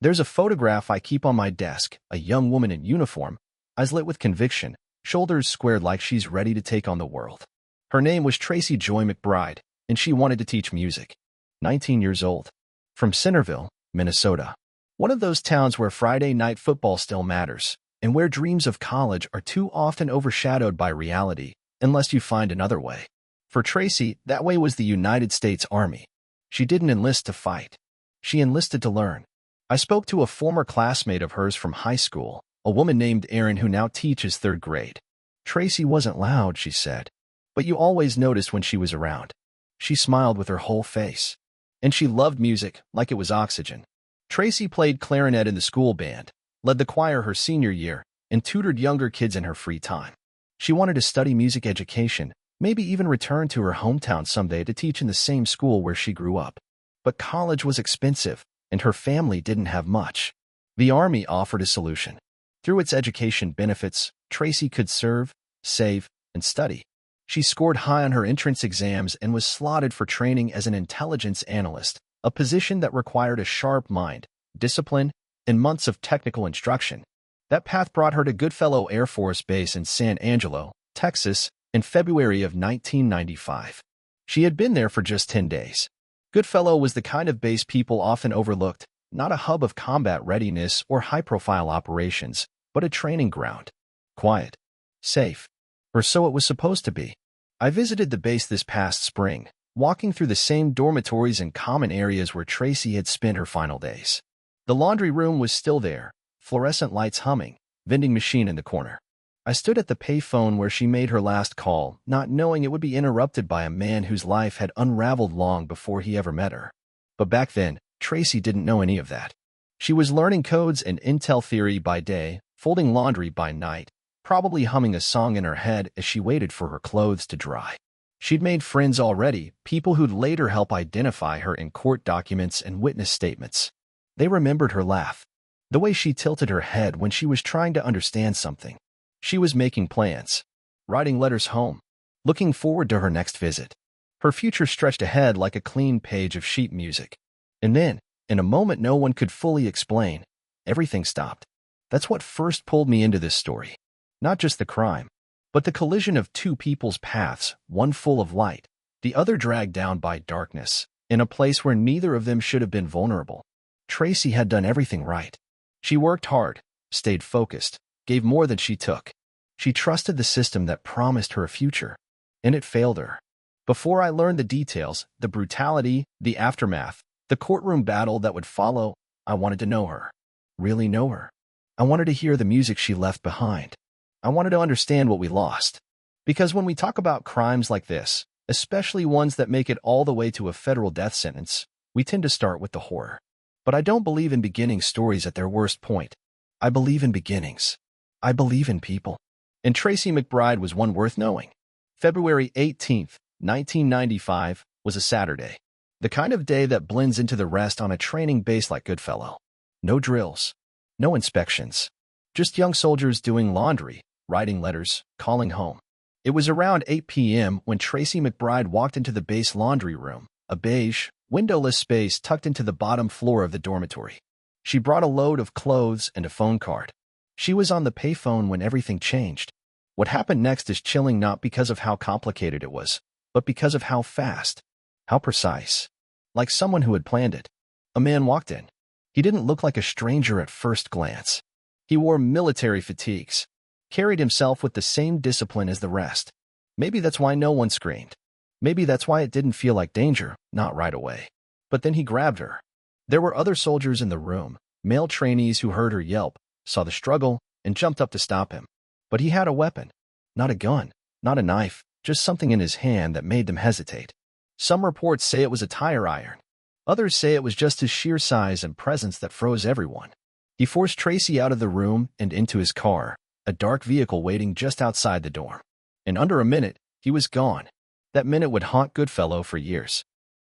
There's a photograph I keep on my desk, a young woman in uniform, eyes lit with conviction, shoulders squared like she's ready to take on the world. Her name was Tracie Joy McBride, and she wanted to teach music. 19 years old. From Centerville, Minnesota. One of those towns where Friday night football still matters, and where dreams of college are too often overshadowed by reality, unless you find another way. For Tracie, that way was the United States Army. She didn't enlist to fight. She enlisted to learn. I spoke to a former classmate of hers from high school, a woman named Erin who now teaches third grade. Tracie wasn't loud, she said, but you always noticed when she was around. She smiled with her whole face. And she loved music like it was oxygen. Tracie played clarinet in the school band, led the choir her senior year, and tutored younger kids in her free time. She wanted to study music education, maybe even return to her hometown someday to teach in the same school where she grew up. But college was expensive, and her family didn't have much. The Army offered a solution. Through its education benefits, Tracie could serve, save, and study. She scored high on her entrance exams and was slotted for training as an intelligence analyst, a position that required a sharp mind, discipline, and months of technical instruction. That path brought her to Goodfellow Air Force Base in San Angelo, Texas, in February of 1995. She had been there for just 10 days. Goodfellow was the kind of base people often overlooked, not a hub of combat readiness or high-profile operations, but a training ground. Quiet. Safe. Or so it was supposed to be. I visited the base this past spring, walking through the same dormitories and common areas where Tracie had spent her final days. The laundry room was still there, fluorescent lights humming, vending machine in the corner. I stood at the payphone where she made her last call, not knowing it would be interrupted by a man whose life had unraveled long before he ever met her. But back then, Tracie didn't know any of that. She was learning codes and intel theory by day, folding laundry by night, probably humming a song in her head as she waited for her clothes to dry. She'd made friends already, people who'd later help identify her in court documents and witness statements. They remembered her laugh, the way she tilted her head when she was trying to understand something. She was making plans, writing letters home, looking forward to her next visit. Her future stretched ahead like a clean page of sheet music. And then, in a moment no one could fully explain, everything stopped. That's what first pulled me into this story. Not just the crime, but the collision of two people's paths, one full of light, the other dragged down by darkness, in a place where neither of them should have been vulnerable. Tracie had done everything right. She worked hard, stayed focused, gave more than she took. She trusted the system that promised her a future, and it failed her. Before I learned the details, the brutality, the aftermath, the courtroom battle that would follow, I wanted to know her. Really know her. I wanted to hear the music she left behind. I wanted to understand what we lost. Because when we talk about crimes like this, especially ones that make it all the way to a federal death sentence, we tend to start with the horror. But I don't believe in beginning stories at their worst point. I believe in beginnings. I believe in people. And Tracie McBride was one worth knowing. February 18th, 1995, was a Saturday. The kind of day that blends into the rest on a training base like Goodfellow. No drills. No inspections. Just young soldiers doing laundry, writing letters, calling home. It was around 8 p.m. when Tracie McBride walked into the base laundry room, a beige, windowless space tucked into the bottom floor of the dormitory. She brought a load of clothes and a phone card. She was on the payphone when everything changed. What happened next is chilling not because of how complicated it was, but because of how fast, how precise. Like someone who had planned it. A man walked in. He didn't look like a stranger at first glance. He wore military fatigues, carried himself with the same discipline as the rest. Maybe that's why no one screamed. Maybe that's why it didn't feel like danger, not right away. But then he grabbed her. There were other soldiers in the room, male trainees who heard her yelp, saw the struggle, and jumped up to stop him. But he had a weapon. Not a gun, not a knife, just something in his hand that made them hesitate. Some reports say it was a tire iron. Others say it was just his sheer size and presence that froze everyone. He forced Tracie out of the room and into his car, a dark vehicle waiting just outside the dorm. In under a minute, he was gone. That minute would haunt Goodfellow for years.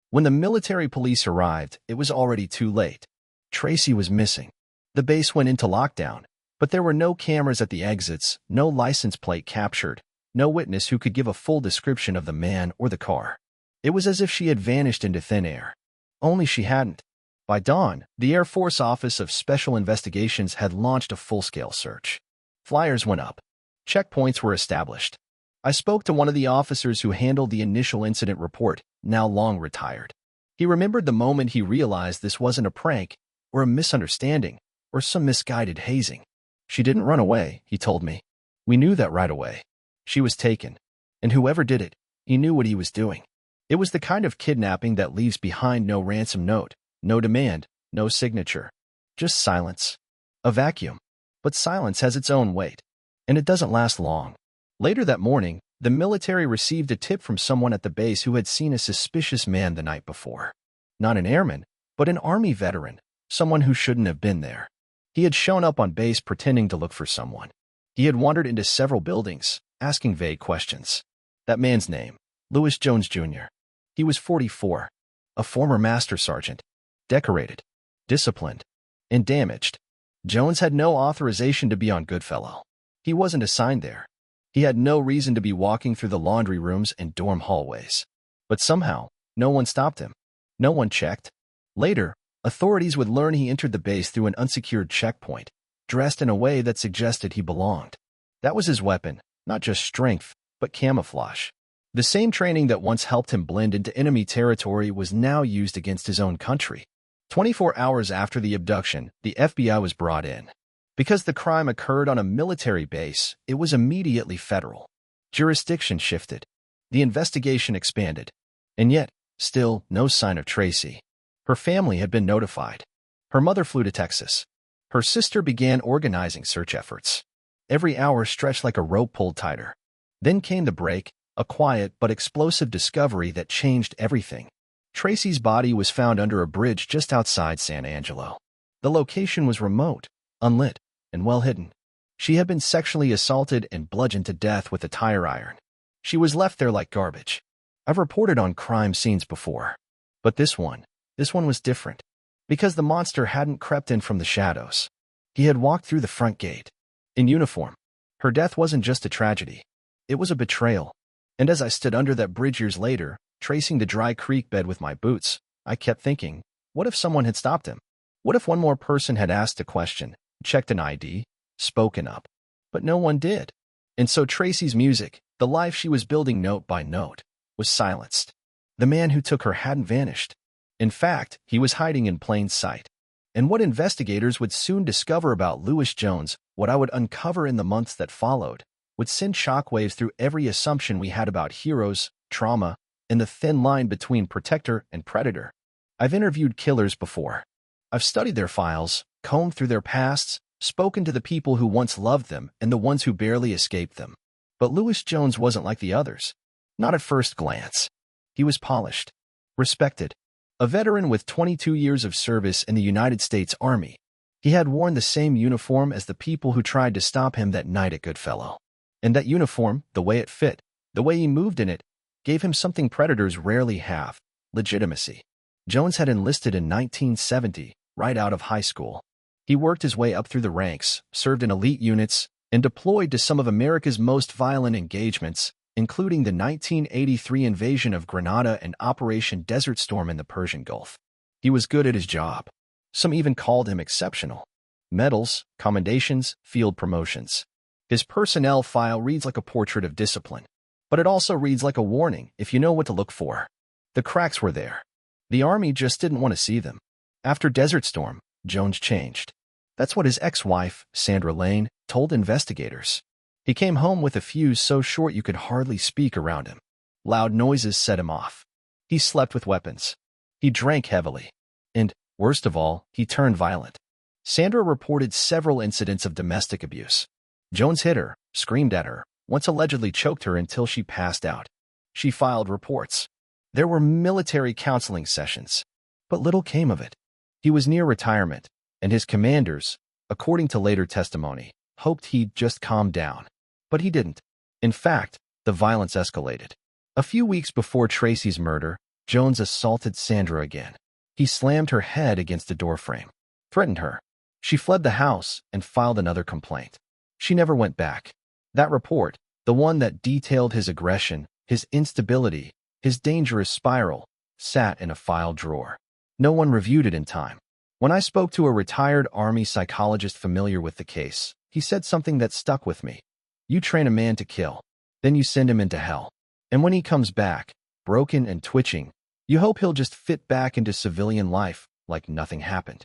When the military police arrived, it was already too late. Tracie was missing. The base went into lockdown, but there were no cameras at the exits, no license plate captured, no witness who could give a full description of the man or the car. It was as if she had vanished into thin air. Only she hadn't. By dawn, the Air Force Office of Special Investigations had launched a full-scale search. Flyers went up. Checkpoints were established. I spoke to one of the officers who handled the initial incident report, now long retired. He remembered the moment he realized this wasn't a prank, or a misunderstanding, or some misguided hazing. She didn't run away, he told me. We knew that right away. She was taken. And whoever did it, he knew what he was doing. It was the kind of kidnapping that leaves behind no ransom note, no demand, no signature. Just silence. A vacuum. But silence has its own weight. And it doesn't last long. Later that morning, the military received a tip from someone at the base who had seen a suspicious man the night before. Not an airman, but an Army veteran, someone who shouldn't have been there. He had shown up on base pretending to look for someone. He had wandered into several buildings, asking vague questions. That man's name, Louis Jones, Jr. He was 44, a former master sergeant, decorated, disciplined, and damaged. Jones had no authorization to be on Goodfellow. He wasn't assigned there. He had no reason to be walking through the laundry rooms and dorm hallways. But somehow, no one stopped him. No one checked. Later, authorities would learn he entered the base through an unsecured checkpoint, dressed in a way that suggested he belonged. That was his weapon, not just strength, but camouflage. The same training that once helped him blend into enemy territory was now used against his own country. 24 hours after the abduction, the FBI was brought in. Because the crime occurred on a military base, it was immediately federal. Jurisdiction shifted. The investigation expanded. And yet, still no sign of Tracie. Her family had been notified. Her mother flew to Texas. Her sister began organizing search efforts. Every hour stretched like a rope pulled tighter. Then came the break, a quiet but explosive discovery that changed everything. Tracie's body was found under a bridge just outside San Angelo. The location was remote, unlit, and well hidden. She had been sexually assaulted and bludgeoned to death with a tire iron. She was left there like garbage. I've reported on crime scenes before. But this one was different. Because the monster hadn't crept in from the shadows. He had walked through the front gate. In uniform. Her death wasn't just a tragedy. It was a betrayal. And as I stood under that bridge years later, tracing the dry creek bed with my boots, I kept thinking, what if someone had stopped him? What if one more person had asked a question, checked an ID, spoken up? But no one did. And so Tracie's music, the life she was building note by note, was silenced. The man who took her hadn't vanished. In fact, he was hiding in plain sight. And what investigators would soon discover about Louis Jones, what I would uncover in the months that followed, would send shockwaves through every assumption we had about heroes, trauma, and the thin line between protector and predator. I've interviewed killers before. I've studied their files, combed through their pasts, spoken to the people who once loved them and the ones who barely escaped them. But Louis Jones wasn't like the others. Not at first glance. He was polished, respected, a veteran with 22 years of service in the United States Army. He had worn the same uniform as the people who tried to stop him that night at Goodfellow. And that uniform, the way it fit, the way he moved in it, gave him something predators rarely have: legitimacy. Jones had enlisted in 1970, right out of high school. He worked his way up through the ranks, served in elite units, and deployed to some of America's most violent engagements, including the 1983 invasion of Grenada and Operation Desert Storm in the Persian Gulf. He was good at his job. Some even called him exceptional. Medals, commendations, field promotions. His personnel file reads like a portrait of discipline. But it also reads like a warning if you know what to look for. The cracks were there. The Army just didn't want to see them. After Desert Storm, Jones changed. That's what his ex-wife, Sandra Lane, told investigators. He came home with a fuse so short you could hardly speak around him. Loud noises set him off. He slept with weapons. He drank heavily. And, worst of all, he turned violent. Sandra reported several incidents of domestic abuse. Jones hit her, screamed at her, once allegedly choked her until she passed out. She filed reports. There were military counseling sessions. But little came of it. He was near retirement, and his commanders, according to later testimony, hoped he'd just calm down. But he didn't. In fact, the violence escalated. A few weeks before Tracie's murder, Jones assaulted Sandra again. He slammed her head against a doorframe, threatened her. She fled the house and filed another complaint. She never went back. That report, the one that detailed his aggression, his instability, his dangerous spiral, sat in a file drawer. No one reviewed it in time. When I spoke to a retired Army psychologist familiar with the case, he said something that stuck with me. You train a man to kill, then you send him into hell. And when he comes back, broken and twitching, you hope he'll just fit back into civilian life like nothing happened.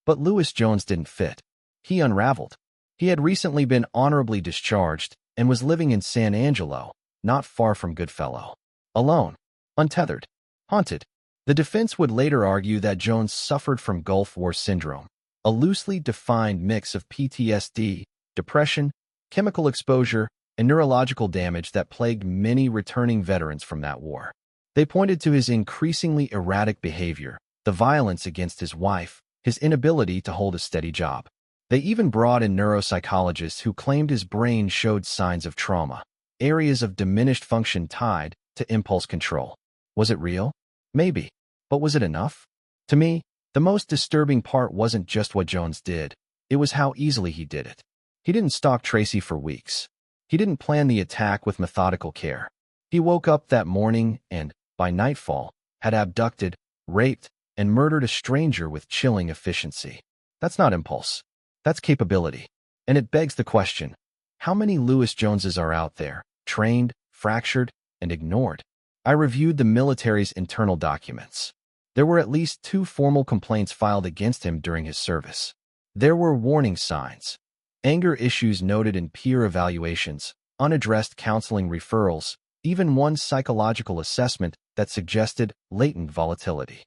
But Lewis Jones didn't fit. He unraveled. He had recently been honorably discharged and was living in San Angelo, not far from Goodfellow. Alone, untethered, haunted. The defense would later argue that Jones suffered from Gulf War syndrome, a loosely defined mix of PTSD, depression, chemical exposure, and neurological damage that plagued many returning veterans from that war. They pointed to his increasingly erratic behavior, the violence against his wife, his inability to hold a steady job. They even brought in neuropsychologists who claimed his brain showed signs of trauma, areas of diminished function tied to impulse control. Was it real? Maybe. But was it enough? To me, the most disturbing part wasn't just what Jones did, it was how easily he did it. He didn't stalk Tracie for weeks. He didn't plan the attack with methodical care. He woke up that morning and, by nightfall, had abducted, raped, and murdered a stranger with chilling efficiency. That's not impulse. That's capability. And it begs the question, how many Lewis Joneses are out there, trained, fractured, and ignored? I reviewed the military's internal documents. There were at least 2 formal complaints filed against him during his service. There were warning signs, anger issues noted in peer evaluations, unaddressed counseling referrals, even one psychological assessment that suggested latent volatility.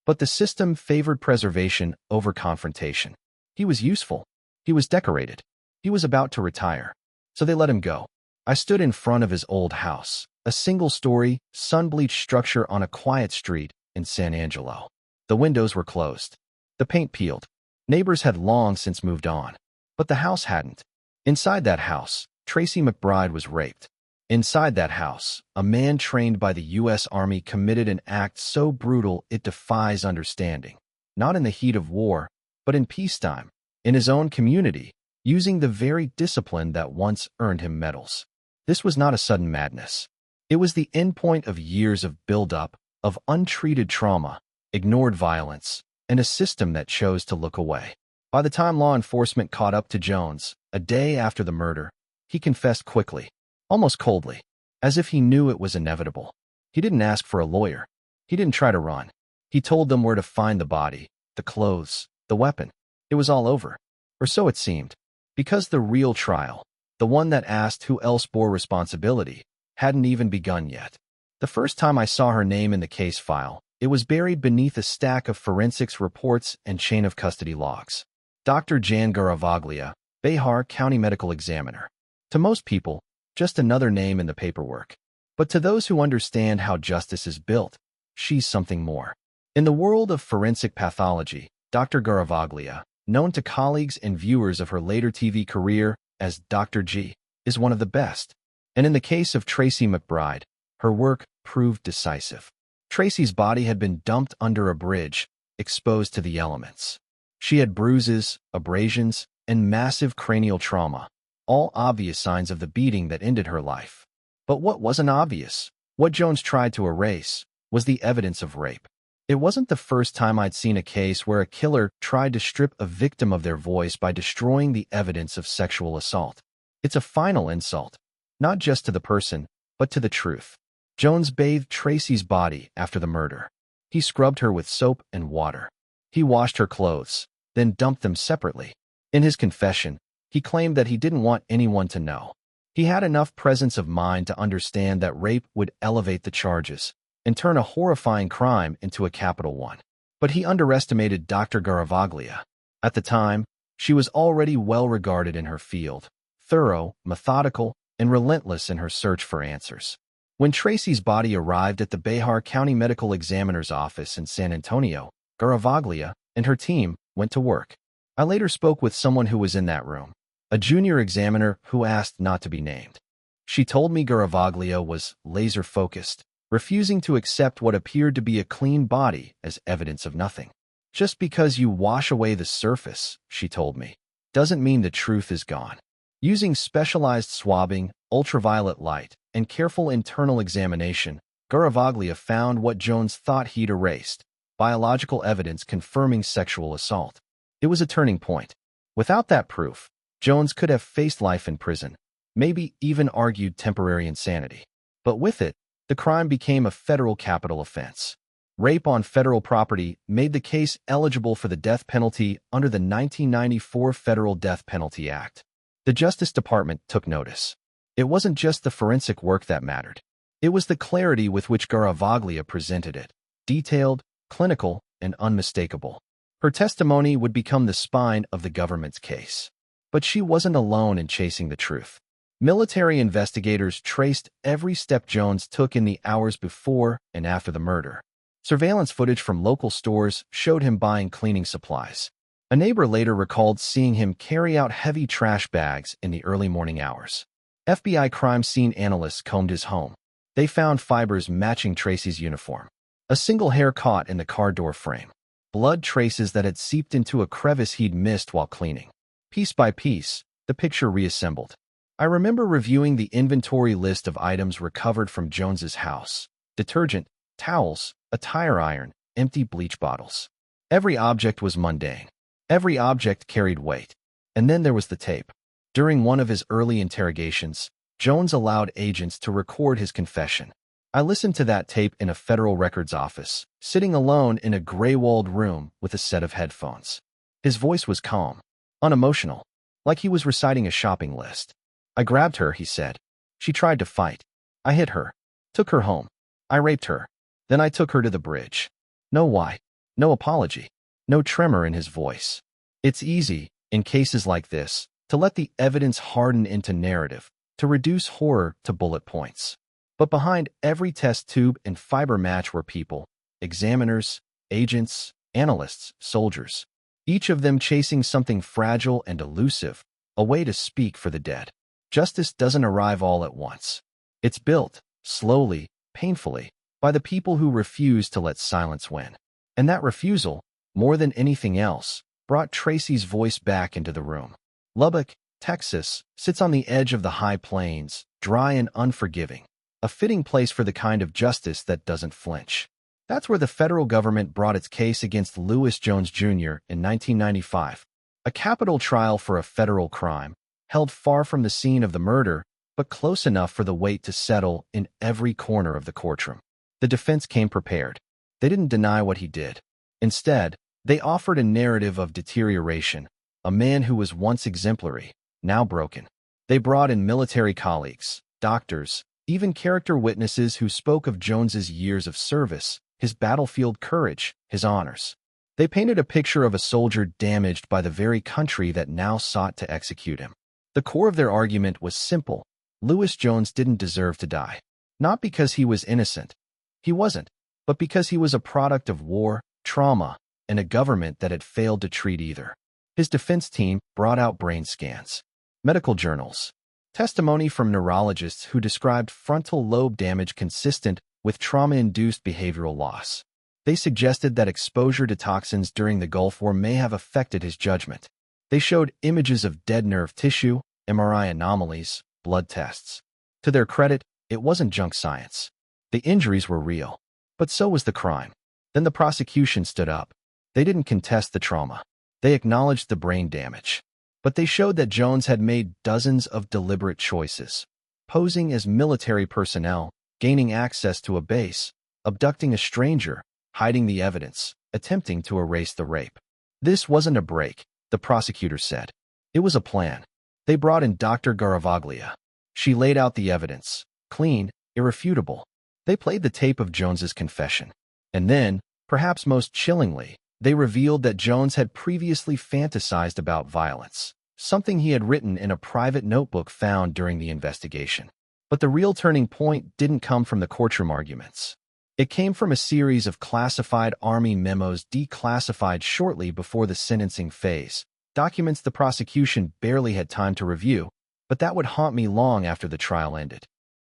But the system favored preservation over confrontation. He was useful. He was decorated. He was about to retire. So they let him go. I stood in front of his old house, a single-story, sun-bleached structure on a quiet street in San Angelo. The windows were closed. The paint peeled. Neighbors had long since moved on. But the house hadn't. Inside that house, Tracie McBride was raped. Inside that house, a man trained by the U.S. Army committed an act so brutal it defies understanding. Not in the heat of war, but in peacetime, in his own community, using the very discipline that once earned him medals. This was not a sudden madness. It was the endpoint of years of buildup, of untreated trauma, ignored violence, and a system that chose to look away. By the time law enforcement caught up to Jones, a day after the murder, he confessed quickly, almost coldly, as if he knew it was inevitable. He didn't ask for a lawyer. He didn't try to run. He told them where to find the body, the clothes, the weapon. It was all over. Or so it seemed. Because the real trial, the one that asked who else bore responsibility, hadn't even begun yet. The first time I saw her name in the case file, it was buried beneath a stack of forensics reports and chain of custody logs. Dr. Jan Garavaglia, Bihar County Medical Examiner. To most people, just another name in the paperwork. But to those who understand how justice is built, she's something more. In the world of forensic pathology, Dr. Garavaglia, known to colleagues and viewers of her later TV career as Dr. G, is one of the best. And in the case of Tracie McBride, her work proved decisive. Tracie's body had been dumped under a bridge, exposed to the elements. She had bruises, abrasions, and massive cranial trauma, all obvious signs of the beating that ended her life. But what wasn't obvious, what Jones tried to erase, was the evidence of rape. It wasn't the first time I'd seen a case where a killer tried to strip a victim of their voice by destroying the evidence of sexual assault. It's a final insult, not just to the person, but to the truth. Jones bathed Tracie's body after the murder. He scrubbed her with soap and water. He washed her clothes, then dumped them separately. In his confession, he claimed that he didn't want anyone to know. He had enough presence of mind to understand that rape would elevate the charges and turn a horrifying crime into a capital one. But he underestimated Dr. Garavaglia. At the time, she was already well regarded in her field, thorough, methodical, and relentless in her search for answers. When Tracie's body arrived at the Bihar County Medical Examiner's office in San Antonio, Garavaglia and her team went to work. I later spoke with someone who was in that room, a junior examiner who asked not to be named. She told me Garavaglia was laser-focused, refusing to accept what appeared to be a clean body as evidence of nothing. Just because you wash away the surface, she told me, doesn't mean the truth is gone. Using specialized swabbing, ultraviolet light, and careful internal examination, Garavaglia found what Jones thought he'd erased, biological evidence confirming sexual assault. It was a turning point. Without that proof, Jones could have faced life in prison, maybe even argued temporary insanity. But with it, the crime became a federal capital offense. Rape on federal property made the case eligible for the death penalty under the 1994 Federal Death Penalty Act. The Justice Department took notice. It wasn't just the forensic work that mattered. It was the clarity with which Garavaglia presented it, detailed, clinical, and unmistakable. Her testimony would become the spine of the government's case. But she wasn't alone in chasing the truth. Military investigators traced every step Jones took in the hours before and after the murder. Surveillance footage from local stores showed him buying cleaning supplies. A neighbor later recalled seeing him carry out heavy trash bags in the early morning hours. FBI crime scene analysts combed his home. They found fibers matching Tracie's uniform. A single hair caught in the car door frame. Blood traces that had seeped into a crevice he'd missed while cleaning. Piece by piece, the picture reassembled. I remember reviewing the inventory list of items recovered from Jones's house. Detergent, towels, a tire iron, empty bleach bottles. Every object was mundane. Every object carried weight. And then there was the tape. During one of his early interrogations, Jones allowed agents to record his confession. I listened to that tape in a federal records office, sitting alone in a gray-walled room with a set of headphones. His voice was calm, unemotional, like he was reciting a shopping list. I grabbed her, he said. She tried to fight. I hit her. Took her home. I raped her. Then I took her to the bridge. No why. No apology. No tremor in his voice. It's easy, in cases like this, to let the evidence harden into narrative, to reduce horror to bullet points. But behind every test tube and fiber match were people, examiners, agents, analysts, soldiers, each of them chasing something fragile and elusive, a way to speak for the dead. Justice doesn't arrive all at once. It's built, slowly, painfully, by the people who refuse to let silence win. And that refusal, more than anything else, brought Tracie's voice back into the room. Lubbock, Texas, sits on the edge of the high plains, dry and unforgiving, a fitting place for the kind of justice that doesn't flinch. That's where the federal government brought its case against Lewis Jones Jr. in 1995, a capital trial for a federal crime, held far from the scene of the murder, but close enough for the weight to settle in every corner of the courtroom. The defense came prepared. They didn't deny what he did. Instead, they offered a narrative of deterioration, a man who was once exemplary, now broken. They brought in military colleagues, doctors, even character witnesses who spoke of Jones's years of service, his battlefield courage, his honors. They painted a picture of a soldier damaged by the very country that now sought to execute him. The core of their argument was simple. Lewis Jones didn't deserve to die. Not because he was innocent. He wasn't. But because he was a product of war, trauma, and a government that had failed to treat either. His defense team brought out brain scans, medical journals, testimony from neurologists who described frontal lobe damage consistent with trauma-induced behavioral loss. They suggested that exposure to toxins during the Gulf War may have affected his judgment. They showed images of dead nerve tissue, MRI anomalies, blood tests. To their credit, it wasn't junk science. The injuries were real, but so was the crime. Then the prosecution stood up. They didn't contest the trauma. They acknowledged the brain damage. But they showed that Jones had made dozens of deliberate choices, posing as military personnel, gaining access to a base, abducting a stranger, hiding the evidence, attempting to erase the rape. This wasn't a break, the prosecutor said. It was a plan. They brought in Dr. Garavaglia. She laid out the evidence, clean, irrefutable. They played the tape of Jones's confession. And then, perhaps most chillingly, they revealed that Jones had previously fantasized about violence, something he had written in a private notebook found during the investigation. But the real turning point didn't come from the courtroom arguments. It came from a series of classified Army memos declassified shortly before the sentencing phase, documents the prosecution barely had time to review, but that would haunt me long after the trial ended.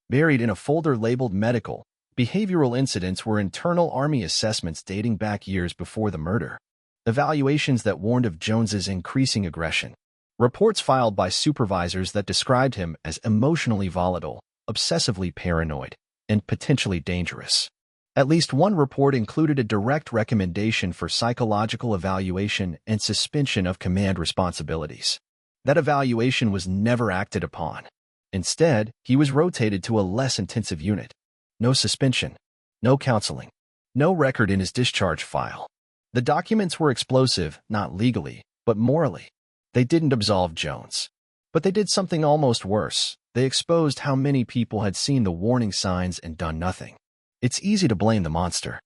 Buried in a folder labeled medical, behavioral incidents were internal Army assessments dating back years before the murder. Evaluations that warned of Jones's increasing aggression. Reports filed by supervisors that described him as emotionally volatile, obsessively paranoid, and potentially dangerous. At least one report included a direct recommendation for psychological evaluation and suspension of command responsibilities. That evaluation was never acted upon. Instead, he was rotated to a less intensive unit. No suspension, no counseling, no record in his discharge file. The documents were explosive, not legally, but morally. They didn't absolve Jones. But they did something almost worse. They exposed how many people had seen the warning signs and done nothing. It's easy to blame the monster.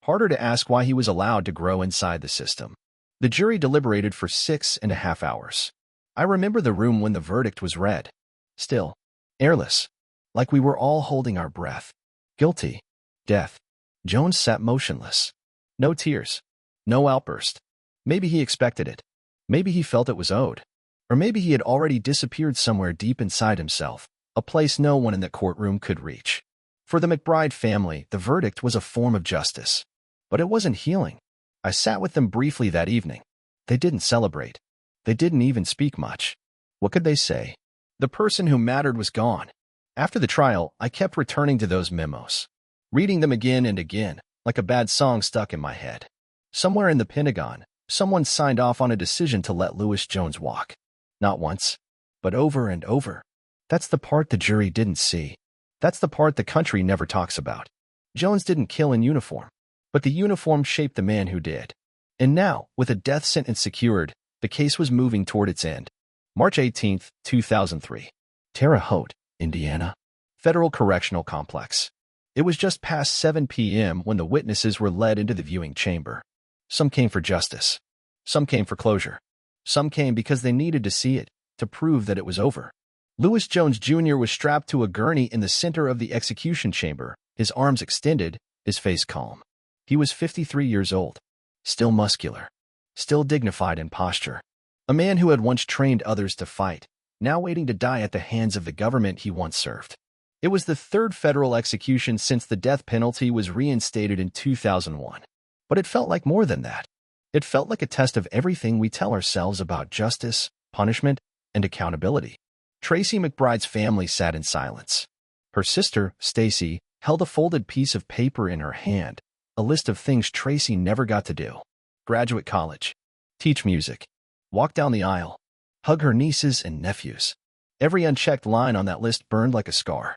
Harder to ask why he was allowed to grow inside the system. The jury deliberated for 6.5 hours. I remember the room when the verdict was read. Still, airless, like we were all holding our breath. Guilty. Death. Jones sat motionless. No tears. No outburst. Maybe he expected it. Maybe he felt it was owed. Or maybe he had already disappeared somewhere deep inside himself, a place no one in the courtroom could reach. For the McBride family, the verdict was a form of justice. But it wasn't healing. I sat with them briefly that evening. They didn't celebrate. They didn't even speak much. What could they say? The person who mattered was gone. After the trial, I kept returning to those memos, reading them again and again, like a bad song stuck in my head. Somewhere in the Pentagon, someone signed off on a decision to let Louis Jones walk. Not once, but over and over. That's the part the jury didn't see. That's the part the country never talks about. Jones didn't kill in uniform, but the uniform shaped the man who did. And now, with a death sentence secured, the case was moving toward its end. March 18, 2003. Terre Haute, Indiana. Federal Correctional Complex. It was just past 7 p.m. when the witnesses were led into the viewing chamber. Some came for justice. Some came for closure. Some came because they needed to see it, to prove that it was over. Louis Jones Jr. was strapped to a gurney in the center of the execution chamber, his arms extended, his face calm. He was 53 years old, still muscular, still dignified in posture. A man who had once trained others to fight, now waiting to die at the hands of the government he once served. It was the third federal execution since the death penalty was reinstated in 2001. But it felt like more than that. It felt like a test of everything we tell ourselves about justice, punishment, and accountability. Tracie McBride's family sat in silence. Her sister, Stacy, held a folded piece of paper in her hand, a list of things Tracie never got to do. Graduate college, teach music, walk down the aisle, hug her nieces and nephews. Every unchecked line on that list burned like a scar.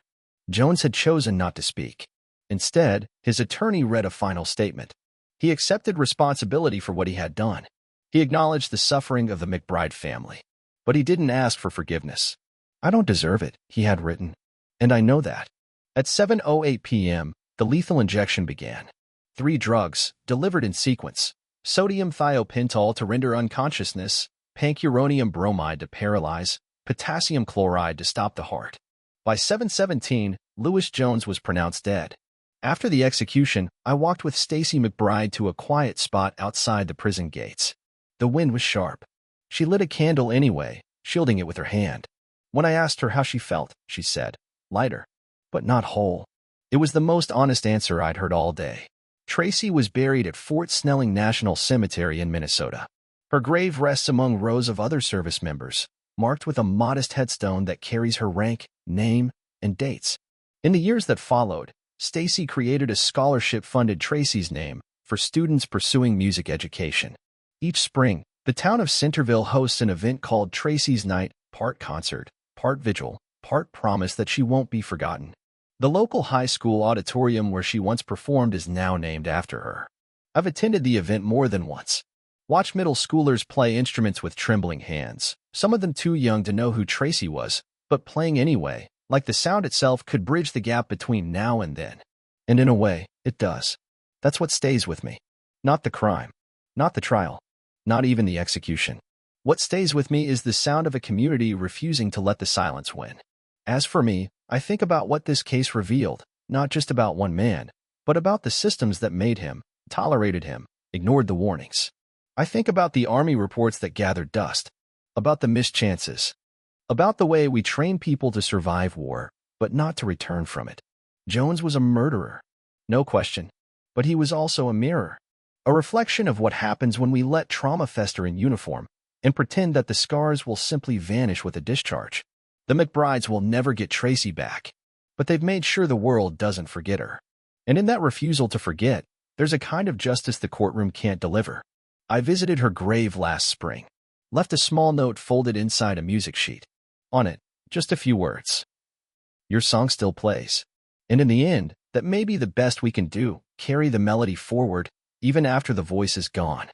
Jones had chosen not to speak. Instead, his attorney read a final statement. He accepted responsibility for what he had done. He acknowledged the suffering of the McBride family. But he didn't ask for forgiveness. I don't deserve it, he had written. And I know that. At 7:08 p.m., the lethal injection began. 3 drugs, delivered in sequence. Sodium thiopental to render unconsciousness, pancuronium bromide to paralyze, potassium chloride to stop the heart. By 7:17, Louis Jones was pronounced dead. After the execution, I walked with Tracie McBride to a quiet spot outside the prison gates. The wind was sharp. She lit a candle anyway, shielding it with her hand. When I asked her how she felt, she said, lighter, but not whole. It was the most honest answer I'd heard all day. Tracie was buried at Fort Snelling National Cemetery in Minnesota. Her grave rests among rows of other service members, marked with a modest headstone that carries her rank, name, and dates. In the years that followed, Stacy created a scholarship-funded Tracie's name for students pursuing music education. Each spring, the town of Centerville hosts an event called Tracie's Night, part concert, part vigil, part promise that she won't be forgotten. The local high school auditorium where she once performed is now named after her. I've attended the event more than once. Watched middle schoolers play instruments with trembling hands, some of them too young to know who Tracie was, but playing anyway, like the sound itself could bridge the gap between now and then. And in a way, it does. That's what stays with me. Not the crime. Not the trial. Not even the execution. What stays with me is the sound of a community refusing to let the silence win. As for me, I think about what this case revealed, not just about one man, but about the systems that made him, tolerated him, ignored the warnings. I think about the Army reports that gathered dust, about the missed chances, about the way we train people to survive war, but not to return from it. Jones was a murderer, no question, but he was also a mirror, a reflection of what happens when we let trauma fester in uniform and pretend that the scars will simply vanish with a discharge. The McBrides will never get Tracie back, but they've made sure the world doesn't forget her. And in that refusal to forget, there's a kind of justice the courtroom can't deliver. I visited her grave last spring, left a small note folded inside a music sheet. On it, just a few words. Your song still plays. And in the end, that may be the best we can do, carry the melody forward, even after the voice is gone.